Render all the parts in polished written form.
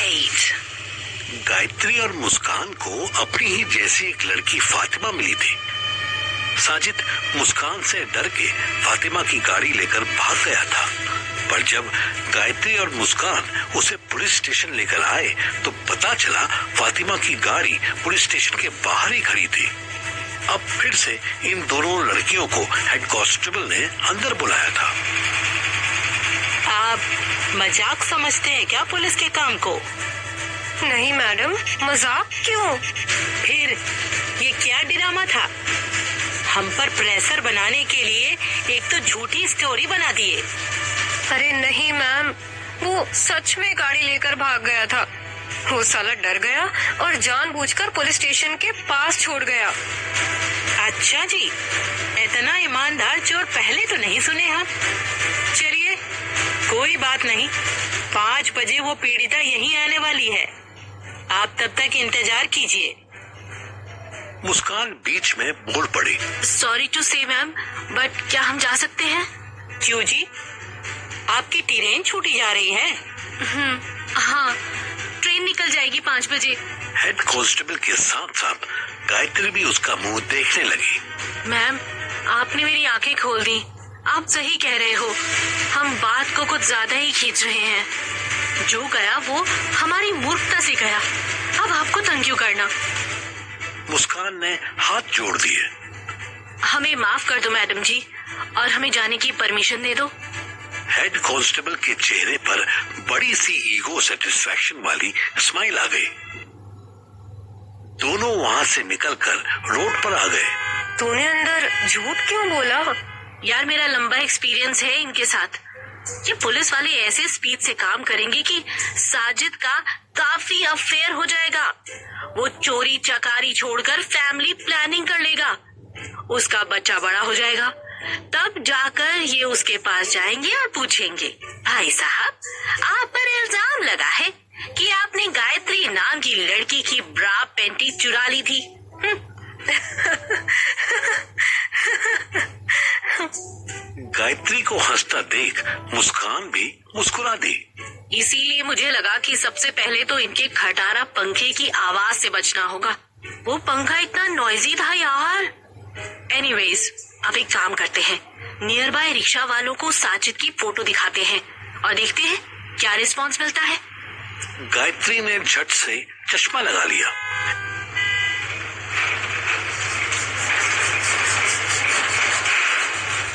Right. Gayatri और मुस्कान को अपनी ही जैसी एक लड़की फातिमा मिली थी। साजिद मुस्कान से डर के फातिमा की गाड़ी लेकर भाग गया था, पर जब गायत्री और मुस्कान उसे पुलिस स्टेशन लेकर आए तो पता चला फातिमा की गाड़ी पुलिस स्टेशन के बाहर ही खड़ी थी। अब फिर से इन दोनों लड़कियों को हेड कांस्टेबल ने अंदर बुलाया था। आप मजाक समझते हैं क्या पुलिस के काम को? नहीं मैडम, मजाक क्यों? फिर ये क्या ड्रामा था? हम पर प्रेशर बनाने के लिए एक तो झूठी स्टोरी बना दिए। अरे नहीं मैम, वो सच में गाड़ी लेकर भाग गया था। वो साला डर गया और जानबूझकर पुलिस स्टेशन के पास छोड़ गया। अच्छा जी, इतना ईमानदार चोर पहले तो नहीं सुने हम। चलिए कोई बात नहीं, 5 बजे वो पीड़िता यहीं आने वाली है, आप तब तक इंतजार कीजिए। मुस्कान बीच में बोल पड़ी, सॉरी टू से मैम, बट क्या हम जा सकते हैं? क्यों जी, आपकी ट्रेन छूटी जा रही है? हाँ, ट्रेन निकल जाएगी 5 बजे। हेड कांस्टेबल के साथ साथ गायत्री भी उसका मुंह देखने लगी। मैम, आपने मेरी आंखें खोल दी। आप सही कह रहे हो, हम बात को कुछ ज्यादा ही खींच रहे हैं। जो गया वो हमारी मूर्खता से गया, अब आपको तंग क्यों करना? मुस्कान ने हाथ जोड़ दिए। हमें माफ कर दो मैडम जी, और हमें जाने की परमिशन दे दो। हेड कांस्टेबल के चेहरे पर बड़ी सी ईगो सेटिस्फैक्शन वाली स्माइल आ गई। दोनों वहां से निकलकर रोड पर आ गए। तूने अंदर झूठ क्यों बोला? यार, मेरा लंबा एक्सपीरियंस है इनके साथ। ये पुलिस वाले ऐसे स्पीड से काम करेंगे कि साजिद का काफी अफेयर हो जाएगा। वो चोरी चकारी छोड़कर फैमिली प्लानिंग कर लेगा, उसका बच्चा बड़ा हो जाएगा, तब जाकर ये उसके पास जाएंगे और पूछेंगे, भाई साहब, आप पर इल्जाम लगा है कि आपने गायत्री नाम की लड़की की ब्रा पेंटी चुरा ली थी। गायत्री को हंसता देख मुस्कान भी मुस्कुरा दी। इसीलिए मुझे लगा कि सबसे पहले तो इनके खटारा पंखे की आवाज से बचना होगा। वो पंखा इतना नॉइजी था यार। एनीवेज, अब एक काम करते हैं, नियर बाय रिक्शा वालों को साजिद की फोटो दिखाते हैं और देखते हैं क्या रिस्पॉन्स मिलता है। गायत्री ने झट से चश्मा लगा लिया।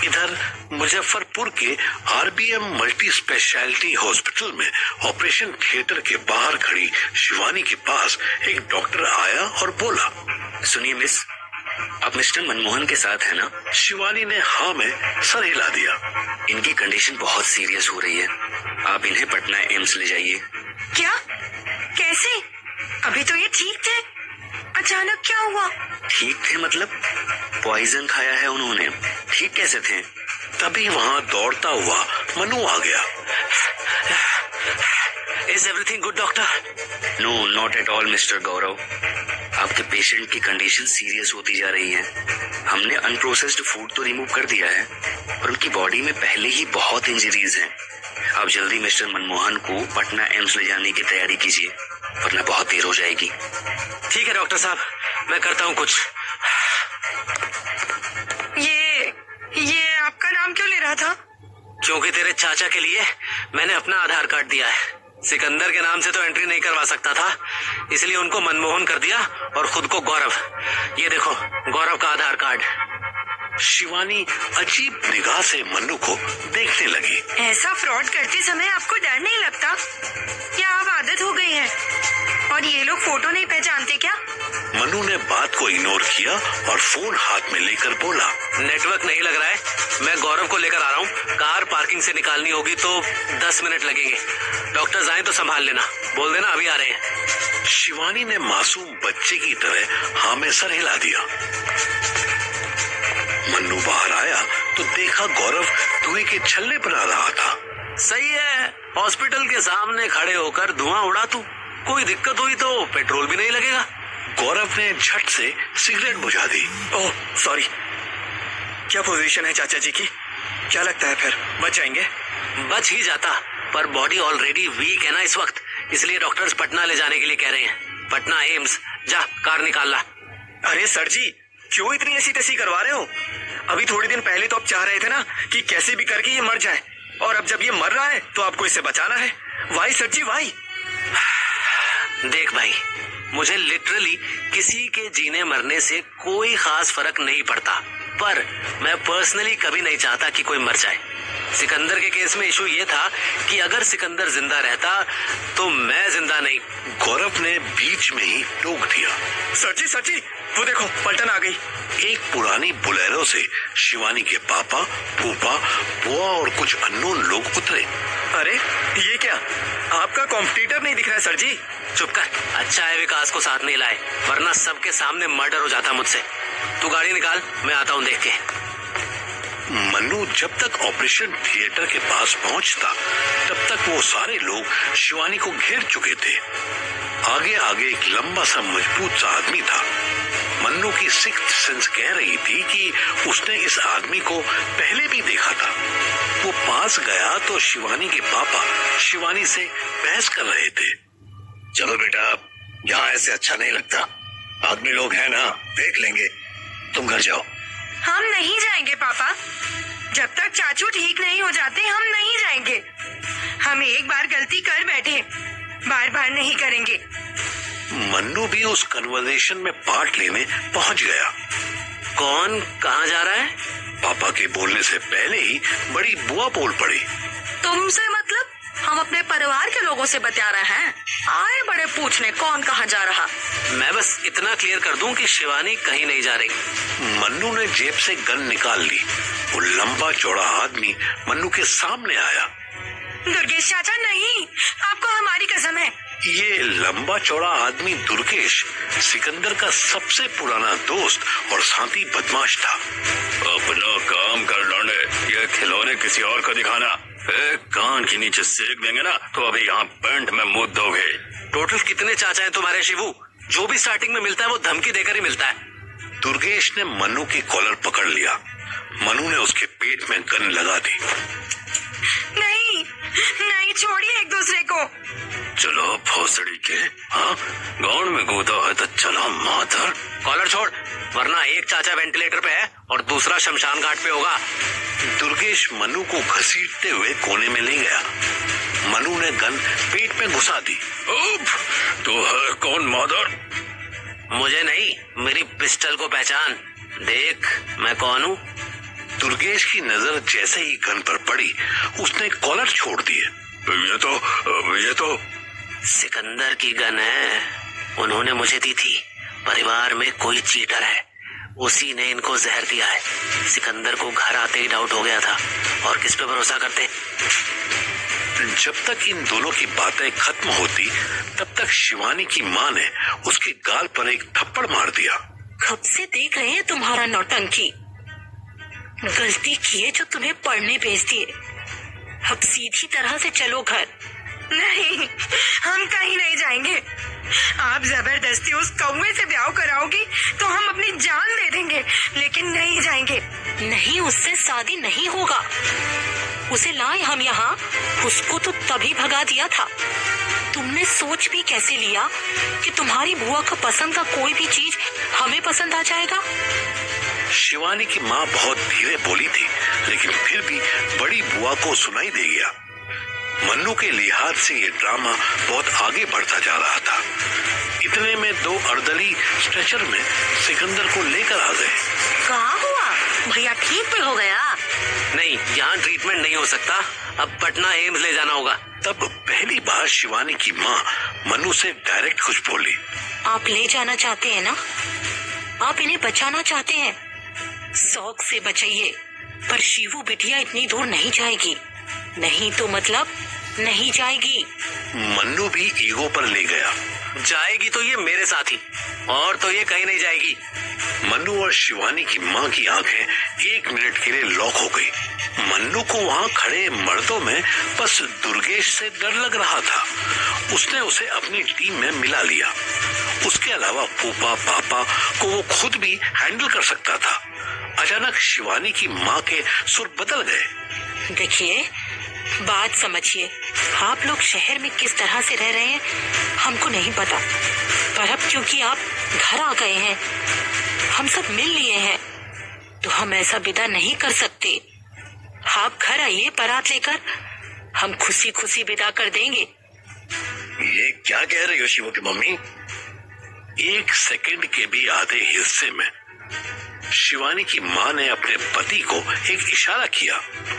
इधर मुजफ्फरपुर के आरबीएम मल्टी स्पेशलिटी हॉस्पिटल में ऑपरेशन थिएटर के बाहर खड़ी शिवानी के पास एक डॉक्टर आया और बोला, सुनिए मिस, आप मिस्टर मनमोहन के साथ है ना? शिवानी ने हाँ में सर हिला दिया। इनकी कंडीशन बहुत सीरियस हो रही है, आप इन्हें पटना एम्स ले जाइए। क्या? कैसे? अभी तो ये ठीक थे, अचानक क्या हुआ? ठीक थे मतलब? पॉइजन खाया है उन्होंने। ठीक कैसे थे? तभी वहाँ दौड़ता हुआ मनु आ गया। Is everything good doctor? No, not at all mister Gaurav, आपके पेशेंट की कंडीशन सीरियस होती जा रही है। हमने अनप्रोसेस्ड फूड तो रिमूव कर दिया है, पर उनकी बॉडी में पहले ही बहुत इंजरीज हैं। आप जल्दी मिस्टर मनमोहन को पटना एम्स ले जाने की तैयारी कीजिए, वरना बहुत देर हो जाएगी। ठीक है डॉक्टर साहब, मैं करता हूँ कुछ। ये आपका नाम क्यों ले रहा था? क्योंकि तेरे चाचा के लिए मैंने अपना आधार कार्ड दिया है। सिकंदर के नाम से तो एंट्री नहीं करवा सकता था, इसलिए उनको मनमोहन कर दिया और खुद को गौरव। ये देखो, गौरव का आधार कार्ड। शिवानी अजीब निगाह से मन्नू को देखने लगी। ऐसा फ्रॉड करते समय आपको डर नहीं लगता? क्या अब आदत हो गई है? और ये लोग फोटो नहीं पहचानते क्या? मन्नू ने बात को इग्नोर किया और फोन हाथ में लेकर बोला, नेटवर्क नहीं लग रहा है, मैं गौरव को लेकर आ रहा हूँ। कार पार्किंग से निकालनी होगी तो 10 मिनट लगेंगे। डॉक्टर्स आए तो संभाल लेना, बोल देना अभी आ रहे हैं। शिवानी ने मासूम बच्चे की तरह हाँ में सर हिला दिया। मन्नू बाहर आया तो देखा गौरव धुएं के छल्ले बना रहा था। सही है, हॉस्पिटल के सामने खड़े होकर धुआं उड़ा तू, कोई दिक्कत हुई तो पेट्रोल भी नहीं लगेगा। गौरव ने झट से सिगरेट बुझा दी। Oh sorry. क्या पोजीशन है चाचा जी की? क्या लगता है फिर बच जाएंगे? बच ही जाता, पर बॉडी ऑलरेडी वीक है ना इस वक्त, इसलिए डॉक्टर्स पटना ले जाने के लिए कह रहे हैं। पटना एम्स, जा कार निकाल ला। अरे सर जी, क्यों इतनी ऐसी तैसी करवा रहे हो? अभी थोड़ी दिन पहले तो आप चाह रहे थे ना कि कैसे भी करके ये मर जाए, और अब जब ये मर रहा है तो आपको इसे बचाना है। Why sir ji Y. देख भाई, मुझे लिटरली किसी के जीने मरने से कोई खास फर्क नहीं पड़ता, पर मैं पर्सनली कभी नहीं चाहता कि कोई मर जाए। सिकंदर के केस में इशू ये था कि अगर सिकंदर जिंदा रहता तो मैं जिंदा नहीं। गौरव ने बीच में ही टोक दिया। सर जी, वो देखो पलटन आ गई। एक पुरानी बुलेरो से शिवानी के पापा, फूफा, बुआ और कुछ अननोन लोग उतरे। अरे ये क्या, आपका कॉम्पिटिटर नहीं दिख रहा है सर जी? चुप कर, अच्छा है विकास को साथ नहीं लाए, वरना सबके सामने मर्डर हो जाता मुझसे। तू गाड़ी निकाल, मैं आता हूँ देख के। मन्नू जब तक ऑपरेशन थिएटर के पास पहुंचता तब तक वो सारे लोग शिवानी को घेर चुके थे। आगे आगे एक लंबा सा मजबूत सा आदमी था। मन्नू की सिक्स्थ सेंस कह रही थी कि उसने इस आदमी को पहले भी देखा था। वो पास गया तो शिवानी के पापा शिवानी से बहस कर रहे थे। चलो बेटा, यहाँ ऐसे अच्छा नहीं लगता। आदमी लोग हैं ना, देख लेंगे। तुम घर जाओ। हम नहीं जाएंगे पापा, जब तक चाचू ठीक नहीं हो जाते हम नहीं जाएंगे। हम एक बार गलती कर बैठे, बार बार नहीं करेंगे। मन्नू भी उस कन्वर्सेशन में पार्ट लेने पहुंच गया। कौन कहाँ जा रहा है? पापा के बोलने से पहले ही बड़ी बुआ बोल पड़ी। तुमसे मतलब? हम अपने परिवार के लोगों से बता रहे हैं, आए बड़े पूछने कौन कहाँ जा रहा। मैं बस इतना क्लियर कर दूं कि शिवानी कहीं नहीं जा रही। मन्नू ने जेब से गन निकाल ली। वो लंबा चौड़ा आदमी मन्नू के सामने आया। दुर्गेश चाचा नहीं, आपको हमारी कसम है। ये लंबा चौड़ा आदमी दुर्गेश सिकंदर का सबसे पुराना दोस्त और साथी बदमाश था। अपना काम कर लौंडे, ये खिलौने किसी और को दिखाना। एक कान के नीचे सेक देंगे ना तो अभी यहाँ पेंट में मुंह दोगे। टोटल कितने चाचा हैं तुम्हारे शिवू? जो भी स्टार्टिंग में मिलता है वो धमकी देकर ही मिलता है। दुर्गेश ने मन्नू की कॉलर पकड़ लिया। मन्नू ने उसके पेट में गन लगा दी। नहीं नहीं, छोड़िए एक दूसरे को। चलो भोसड़ी के, हाँ गाउन में कूदा है तो चलो माधर। कॉलर छोड़, वरना एक चाचा वेंटिलेटर पे है और दूसरा शमशान घाट पे होगा। दुर्गेश मन्नू को घसीटते हुए कोने में ले गया। मन्नू ने गन पेट में घुसा दी। तो है कौन माधर? मुझे नहीं, मेरी पिस्टल को पहचान। देख मैं कौन हूँ। दुर्गेश की नजर जैसे ही गन पर पड़ी उसने कॉलर छोड़ दिए। ये तो सिकंदर की गन है, उन्होंने मुझे दी थी। परिवार में कोई चीटर है, उसी ने इनको जहर दिया है। सिकंदर को घर आते ही डाउट हो गया था, और किस पे भरोसा करते। जब तक इन दोनों की बातें खत्म होती तब तक शिवानी की माँ ने उसके गाल पर एक थप्पड़ मार दिया। कब से देख रहे हैं तुम्हारा नौटंकी। गलती की है जो तुम्हें पढ़ने भेज दिए। अब सीधी तरह से चलो घर। नहीं, हम कहीं नहीं जाएंगे। आप जबरदस्ती उस कौवे से ब्याह कराओगी तो हम अपनी जान दे देंगे, लेकिन नहीं जाएंगे। नहीं, उससे शादी नहीं होगा। उसे लाए हम यहाँ, उसको तो तभी भगा दिया था। तुमने सोच भी कैसे लिया कि तुम्हारी बुआ का पसंद का कोई भी चीज हमें पसंद आ जाएगा। शिवानी की माँ बहुत धीरे बोली थी, लेकिन फिर भी बड़ी बुआ को सुनाई दे गया। मन्नू के लिहाज से ये ड्रामा बहुत आगे बढ़ता जा रहा था। इतने में दो अर्दली स्ट्रेचर में सिकंदर को लेकर आ गए। कहाँ हुआ भैया, ठीक भी हो गया? नहीं, यहाँ ट्रीटमेंट नहीं हो सकता, अब पटना एम्स ले जाना होगा। तब पहली बार शिवानी की माँ मन्नू से डायरेक्ट कुछ बोली। आप ले जाना चाहते हैं ना, आप इन्हें बचाना चाहते हैं, शौक से बचाइए, पर शिवू बिटिया इतनी दूर नहीं जाएगी। नहीं तो मतलब नहीं जाएगी। मन्नू भी ईगो पर ले गया। जाएगी तो ये मेरे साथ ही, और तो ये कहीं नहीं जाएगी। मन्नू और शिवानी की माँ की आंखें 1 मिनट के लिए लॉक हो गई। मन्नू को वहाँ खड़े मर्दों में बस दुर्गेश से डर लग रहा था। उसने उसे अपनी टीम में मिला लिया। उसके अलावा फूफा पापा को वो खुद भी हैंडल कर सकता था। अचानक शिवानी की माँ के सुर बदल गए। देखिए, बात समझिए, आप लोग शहर में किस तरह से रह रहे हैं हमको नहीं पता, पर अब क्योंकि आप घर आ गए हैं, हम सब मिल लिए हैं, तो हम ऐसा विदा नहीं कर सकते। आप घर आइए बारात लेकर, हम खुशी खुशी विदा कर देंगे। ये क्या कह रही हो शिवू की मम्मी? एक सेकंड के भी आधे हिस्से में शिवानी की माँ ने अपने पति को एक इशारा किया।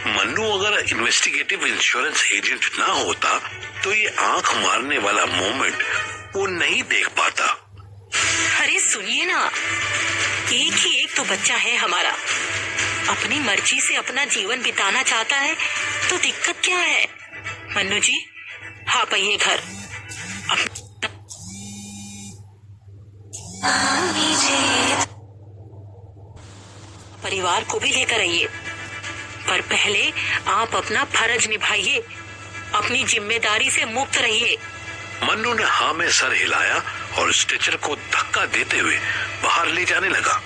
मन्नू अगर इन्वेस्टिगेटिव इंश्योरेंस एजेंट ना होता तो ये आंख मारने वाला मोमेंट वो नहीं देख पाता। अरे सुनिए ना, एक ही एक तो बच्चा है हमारा, अपनी मर्जी से अपना जीवन बिताना चाहता है तो दिक्कत क्या है? मन्नू जी आप आइए घर, परिवार को भी लेकर आइए, पर पहले आप अपना फर्ज निभाइए, अपनी जिम्मेदारी से मुक्त रहिए। मन्नू ने हाँ में सर हिलाया और स्ट्रेचर को धक्का देते हुए बाहर ले जाने लगा।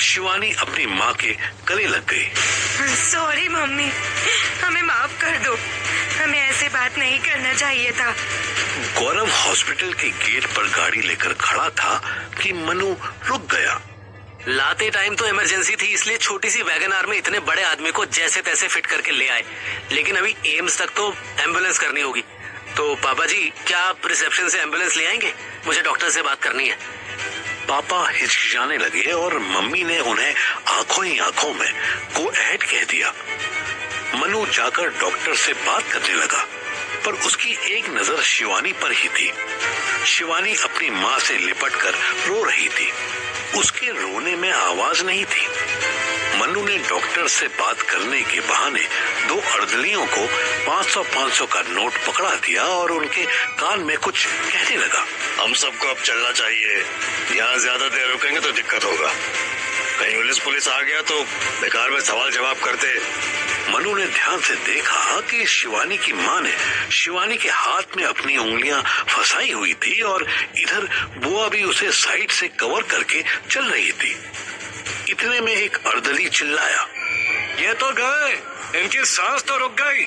शिवानी अपनी माँ के गले लग गई। सॉरी मम्मी, हमें माफ कर दो, हमें ऐसे बात नहीं करना चाहिए था। गौरव हॉस्पिटल के गेट पर गाड़ी लेकर खड़ा था कि मनु रुक गया। लाते टाइम तो इमरजेंसी थी, इसलिए छोटी सी वैगन आर में इतने बड़े आदमी को जैसे तैसे फिट करके ले आए, लेकिन अभी एम्स तक तो एम्बुलेंस करनी होगी। तो पापा जी क्या आप रिसेप्शन से एम्बुलेंस ले आएंगे? मुझे डॉक्टर से बात करनी है। पापा हिचकिचाने लगे और मम्मी ने उन्हें आंखों ही आंखों में गो अहेड कह दिया। मनु जाकर डॉक्टर से बात करने लगा, पर उसकी एक नजर शिवानी पर ही थी। शिवानी अपनी माँ से लिपटकर रो रही थी, उसके रोने में आवाज नहीं थी। मनु ने डॉक्टर से बात करने के बहाने दो अर्दलियों को 500-500 का नोट पकड़ा दिया और उनके कान में कुछ कहने लगा। हम सबको अब चलना चाहिए, यहाँ ज्यादा देर रुकेंगे तो दिक्कत होगा, कहीं पुलिस आ गया तो बेकार में सवाल जवाब करते। मनु ने ध्यान से देखा कि शिवानी की माँ ने शिवानी के हाथ में अपनी उंगलियां फंसाई हुई थी और इधर बुआ भी उसे साइड से कवर करके चल रही थी। इतने में एक अर्दली चिल्लाया, ये तो गए, इनकी सांस तो रुक गई,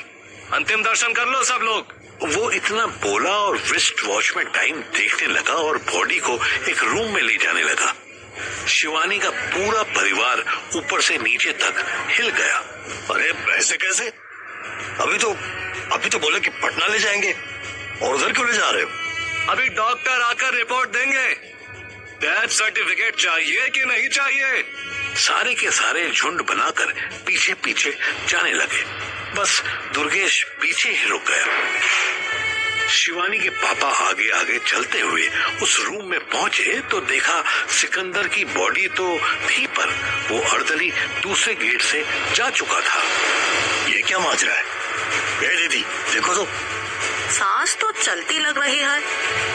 अंतिम दर्शन कर लो सब लोग। वो इतना बोला और रिस्ट वॉच में टाइम देखने लगा और बॉडी को एक रूम में ले जाने लगा। शिवानी का पूरा परिवार ऊपर से नीचे तक हिल गया। अरे ऐसे कैसे? अभी तो बोले कि पटना ले जाएंगे, और उधर क्यों ले जा रहे हो? अभी डॉक्टर आकर रिपोर्ट देंगे। डेथ सर्टिफिकेट चाहिए कि नहीं चाहिए? सारे के सारे झुंड बनाकर पीछे पीछे जाने लगे, बस दुर्गेश पीछे ही रुक गया। शिवानी के पापा आगे आगे चलते हुए उस रूम में पहुंचे तो देखा सिकंदर की बॉडी तो थी, पर वो अर्दली दूसरे गेट से जा चुका था। ये क्या माजरा है? ए दीदी देखो तो, सांस तो चलती लग रही है।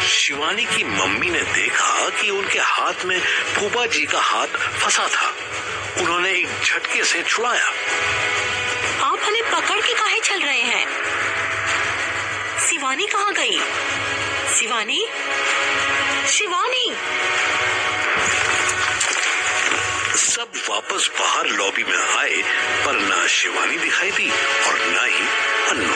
शिवानी की मम्मी ने देखा कि उनके हाथ में फूफा जी का हाथ फंसा था। उन्होंने एक झटके से छुड़ाया। आप हमें पकड़ के काहे चल रहे हैं? शिवानी कहाँ गई? शिवानी, शिवानी! सब वापस बाहर लॉबी में आए, पर ना शिवानी दिखाई दी और ना ही अन्नू।